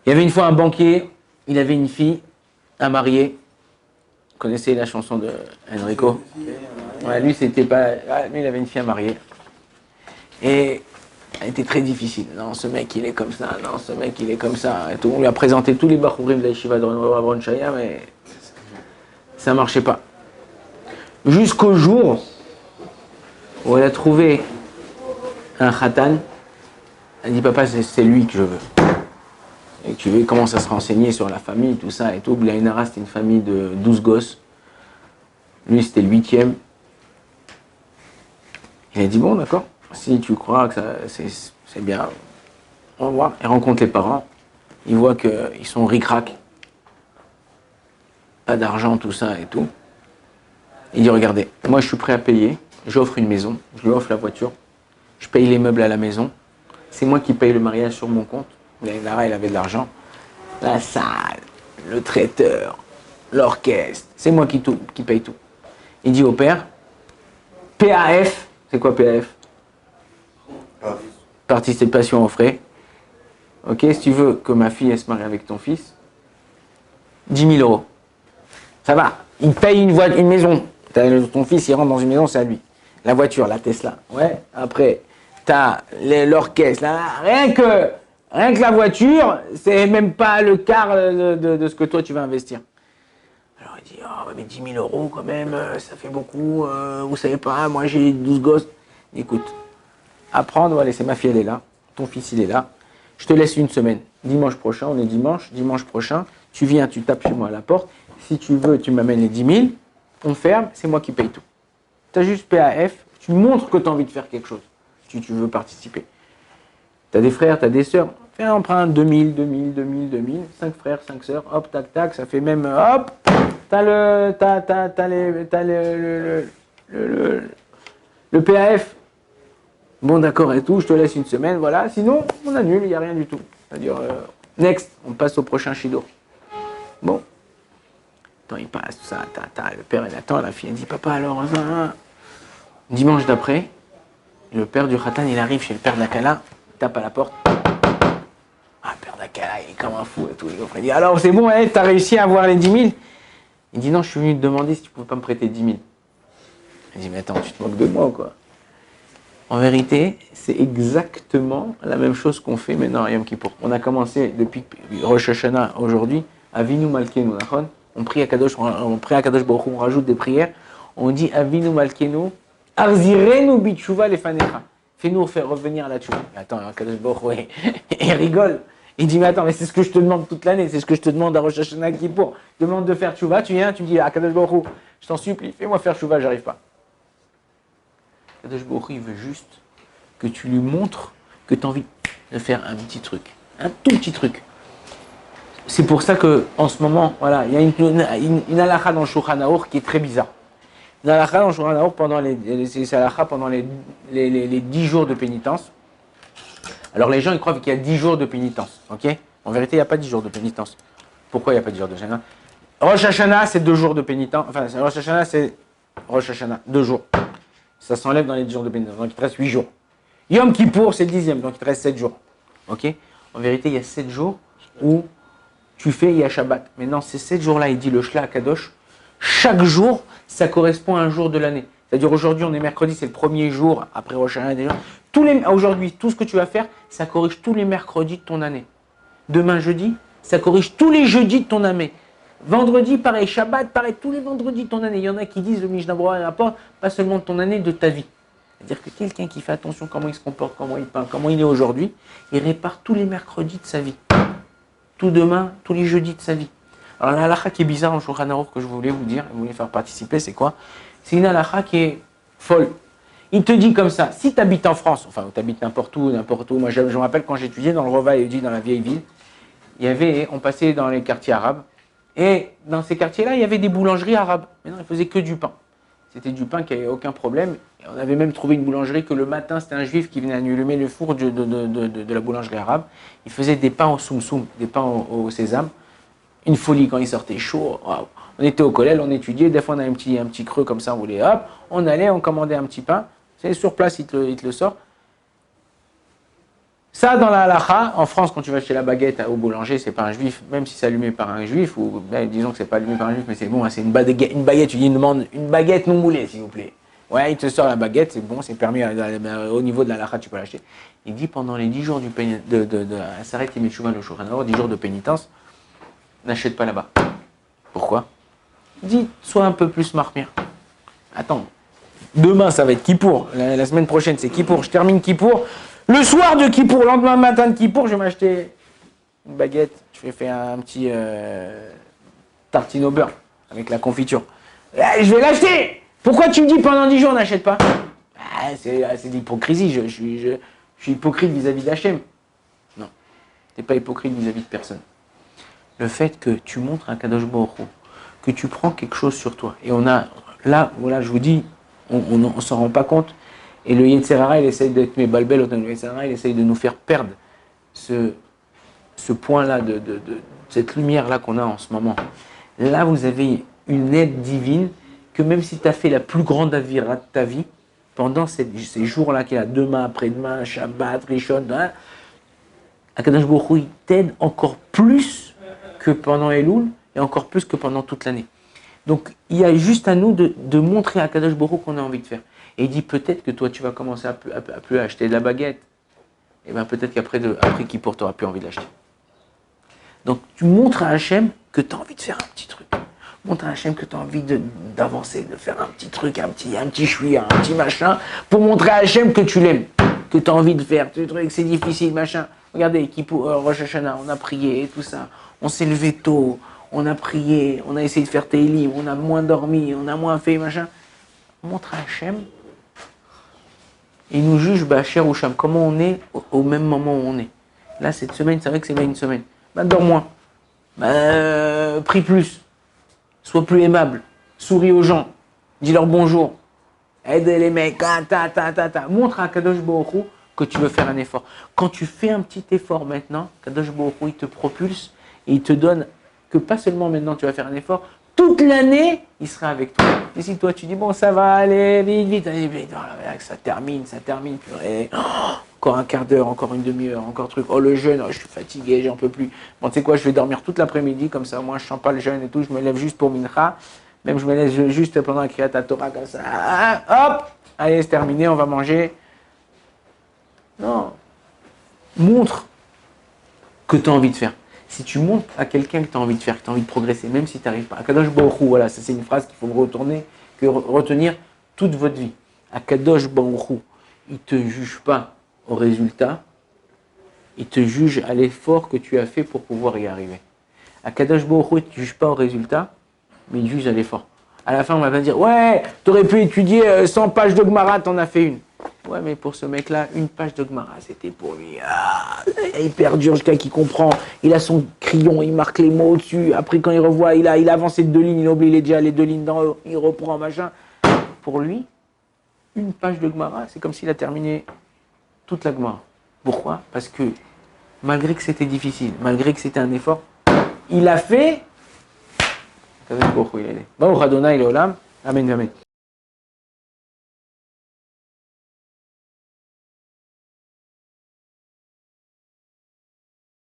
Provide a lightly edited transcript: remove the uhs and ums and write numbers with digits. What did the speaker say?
Il y avait une fois un banquier, il avait une fille à marier. Vous connaissez la chanson de Enrico? Ouais, lui, c'était pas. Lui, il avait une fille à marier. Et elle était très difficile. Non, ce mec, il est comme ça. Non, ce mec, il est comme ça. Et tout. On lui a présenté tous les bachourim de la yeshiva de Ron Shaya, mais ça ne marchait pas. Jusqu'au jour où elle a trouvé un khatan. Elle dit, papa, c'est lui que je veux. Et tu veux, il commence à se renseigner sur la famille, tout ça et tout. Blainara, c'était une famille de 12 gosses. Lui, c'était le 8e. Il a dit, bon, d'accord, si tu crois que c'est bien, on va voir. Il rencontre les parents. Il voit qu'ils sont ric-rac. Pas d'argent, tout ça et tout. Il dit, regardez, moi, je suis prêt à payer. J'offre une maison. Je lui offre la voiture. Je paye les meubles à la maison. C'est moi qui paye le mariage sur mon compte. Blainara, il avait de l'argent. La salle, le traiteur, l'orchestre. C'est moi qui paye tout. Il dit au père, PAF, c'est quoi PAF? Participation aux frais. Ok, si tu veux que ma fille elle se marie avec ton fils, 10 000 euros. Ça va, il paye une maison. Ton fils, il rentre dans une maison, c'est à lui. La voiture, la Tesla. Ouais, après, t'as l'orchestre. Là, rien que la voiture, c'est même pas le quart de ce que toi tu vas investir. Alors il dit, oh, mais 10 000 euros quand même, ça fait beaucoup, vous savez pas, moi j'ai 12 gosses. Écoute, apprendre, allez, c'est ma fille, elle est là, ton fils il est là, je te laisse une semaine. Dimanche prochain, on est dimanche prochain, tu viens, tu tapes chez moi à la porte, si tu veux, tu m'amènes les 10 000, on ferme, c'est moi qui paye tout. Tu as juste PAF, tu montres que tu as envie de faire quelque chose, si tu veux participer. Tu as des frères, tu as des sœurs, fais un emprunt, 2000, 5 frères, 5 sœurs, hop, tac, tac, ça fait même, hop, t'as le PAF. Bon, d'accord et tout, je te laisse une semaine, voilà. Sinon, on annule, il n'y a rien du tout. C'est-à-dire, next, on passe au prochain Shido. Bon. Attends, il passe, tout ça, le père, il attend, la fille, elle dit, papa, alors, dimanche d'après, le père du Khatan, il arrive chez le père d'Akala, tape à la porte. Ah, le père d'Akala, il est comme un fou et tout. Il dit, alors, c'est bon, t'as réussi à avoir les 10 000? Il dit, non, je suis venu te demander si tu pouvais pas me prêter 10 000. Il dit, mais attends, tu te moques de moi, quoi. En vérité, c'est exactement la même chose qu'on fait maintenant à Yom Kippour. On a commencé depuis Rosh Hashanah aujourd'hui, Avinu Malkenu, on prie à Kadosh Baruch Hu, on rajoute des prières, on dit Avinu Malkenu, Arzirenu Bitshuva Lefanecha. Fais-nous faire revenir à la tchouva. Attends, Kadosh Baruch Hu, il rigole. Il dit, mais attends, mais c'est ce que je te demande toute l'année, c'est ce que je te demande à Rosh Hashanah Kippour. Je te demande de faire tchouva, tu viens, tu me dis, Kadosh Baruch Hu, je t'en supplie, fais-moi faire tchouva, j'arrive pas. Kadosh Baruch Hu, il veut juste que tu lui montres que tu as envie de faire un petit truc, un tout petit truc. C'est pour ça qu'en ce moment, voilà, il y a une halakha dans le Shulchan Aruch qui est très bizarre. Une halakha dans le Shulchan Aruch pendant les 10 jours de pénitence. Alors les gens ils croient qu'il y a 10 jours de pénitence, ok? En vérité, il n'y a pas 10 jours de pénitence. Pourquoi il n'y a pas 10 jours de pénitence? Rosh Hashanah, c'est 2 jours de pénitence. Enfin, Rosh Hashanah, c'est Rosh Hashanah, 2 jours. Ça s'enlève dans les 10 jours de pénitence, donc il te reste 8 jours. Yom Kippour, c'est le 10e, donc il te reste 7 jours. Ok? En vérité, il y a 7 jours où tu fais, il y a Shabbat. Maintenant, ces 7 jours-là, il dit le Shla Kadosh, chaque jour, ça correspond à un jour de l'année. C'est-à-dire aujourd'hui, on est mercredi, c'est le premier jour après Rosh Hashanah déjà. Aujourd'hui, tout ce que tu vas faire, ça corrige tous les mercredis de ton année. Demain, jeudi, ça corrige tous les jeudis de ton année. Vendredi, pareil, Shabbat, pareil, tous les vendredis de ton année. Il y en a qui disent, le Mishnah Berurah rapporte, pas seulement de ton année, de ta vie. C'est-à-dire que quelqu'un qui fait attention comment il se comporte, comment il peint, comment il est aujourd'hui, il répare tous les mercredis de sa vie. Tout demain, tous les jeudis de sa vie. Alors la halakha qui est bizarre en Shulchan Aruch que je voulais vous dire, vous voulez faire participer, c'est quoi? C'est une halakha qui est folle. Il te dit comme ça, si tu habites en France, enfin tu habites n'importe où, moi je me rappelle quand j'étudiais dans le Rova et dans la vieille ville, on passait dans les quartiers arabes, et dans ces quartiers-là, il y avait des boulangeries arabes. Mais non, ils faisaient que du pain. C'était du pain qui n'avait aucun problème. Et on avait même trouvé une boulangerie que le matin, c'était un juif qui venait allumer le four de la boulangerie arabe. Il faisait des pains au soum-soum, des pains au sésame. Une folie quand il sortait chaud. Wow. On était au collège, on étudiait. Des fois, on avait un petit creux comme ça, on voulait hop. On allait, on commandait un petit pain. C'est sur place, il te le sort. Ça, dans la halakha, en France, quand tu vas acheter la baguette au boulanger, c'est pas un juif, même si c'est allumé par un juif, ou disons que c'est pas allumé par un juif, mais c'est bon, c'est une baguette, tu dis, il demande une baguette non moulée, s'il vous plaît. Ouais, il te sort la baguette, c'est bon, c'est permis, au niveau de la halakha, tu peux l'acheter. Il dit, pendant les 10 jours du Saret Yemetshuva le Shulchan Aruch, 10 jours de pénitence, n'achète pas là-bas. Pourquoi? Il dit, sois un peu plus marmire. Attends, demain, ça va être Kippour, la semaine prochaine, c'est Kippour, je termine Kippour. Le soir de Kippour, le lendemain matin de Kippour, je vais m'acheter une baguette. Je vais faire un petit tartine au beurre avec la confiture. Je vais l'acheter. Pourquoi tu me dis pendant 10 jours on n'achète pas? C'est de l'hypocrisie. Je suis hypocrite vis-à-vis d'Hachem. Non, tu n'es pas hypocrite vis-à-vis de personne. Le fait que tu montres à Kadosh Baruch Hu, que tu prends quelque chose sur toi. Et on a, là, voilà, je vous dis, on ne s'en rend pas compte. Et le Yetzer Hara, il essaye d'être mes balbel, le Yetzer Hara, il essaye de nous faire perdre ce point-là, cette lumière-là qu'on a en ce moment. Là, vous avez une aide divine que même si tu as fait la plus grande avira de ta vie, pendant ces jours-là qu'il y a demain, après-demain, Shabbat, Rishon, Akadosh Baruch Hu, il t'aide encore plus que pendant Elul et encore plus que pendant toute l'année. Donc, il y a juste à nous de montrer à Akadosh Baruch Hu qu'on a envie de faire. Et il dit peut-être que toi, tu vas commencer à plus acheter de la baguette. Et bien peut-être qu'après Kippour, tu n'auras plus envie de l'acheter. Donc tu montres à Hachem que tu as envie de faire un petit truc. Montre à Hachem que tu as envie d'avancer, de faire un petit truc, un petit chouïa, un petit machin, pour montrer à Hachem que tu l'aimes, que tu as envie de faire ce truc, c'est difficile, machin. Regardez, Kippour, Rosh Hashanah, on a prié et tout ça. On s'est levé tôt, on a prié, on a essayé de faire Tehillim, on a moins dormi, on a moins fait, machin. Montre à Hachem. Il nous juge, cher ou Sham, comment on est au même moment où on est. Là, cette semaine, c'est vrai que c'est pas une semaine. Dors moins. Prie plus. Sois plus aimable. Souris aux gens. Dis-leur bonjour. Aide les mecs. Montre à Kadosh Baruch Hu que tu veux faire un effort. Quand tu fais un petit effort maintenant, Kadosh Baruch Hu, il te propulse et il te donne que pas seulement maintenant tu vas faire un effort, toute l'année, il sera avec toi. Et si toi, tu dis, bon, ça va aller, vite, allez, vite. Ça termine, purée. Encore un quart d'heure, encore une demi-heure, encore truc. Oh, le jeûne, je suis fatigué, j'en peux plus. Bon, tu sais quoi, je vais dormir toute l'après-midi, comme ça, moi, je sens pas le jeûne et tout, je me lève juste pour Mincha. Même je me lève juste pendant la Kriyat Torah, comme ça. Hop, allez, c'est terminé, on va manger. Non. Montre que tu as envie de faire. Si tu montres à quelqu'un que tu as envie de faire, que tu as envie de progresser, même si tu n'arrives pas. Akadosh Baruch Hu, voilà, ça c'est une phrase qu'il faut retenir toute votre vie. Akadosh Baruch Hu, il ne te juge pas au résultat, il te juge à l'effort que tu as fait pour pouvoir y arriver. Akadosh Baruch Hu, il ne te juge pas au résultat, mais il juge à l'effort. À la fin, on va pas dire, ouais, tu aurais pu étudier 100 pages de Gemara, tu en as fait une. Ouais, mais pour ce mec-là, une page de Gemara, c'était pour lui. Hyper dur, jusqu'à qui comprend. Il a son crayon, il marque les mots au-dessus. Après, quand il revoit, il a avancé de 2 lignes, il a oublié déjà les 2 lignes d'en haut. Il reprend, machin. Pour lui, une page de Gemara, c'est comme s'il a terminé toute la Gemara. Pourquoi? Parce que, malgré que c'était difficile, malgré que c'était un effort, il a fait. Baruch Adonai Leolam. Amen, amen.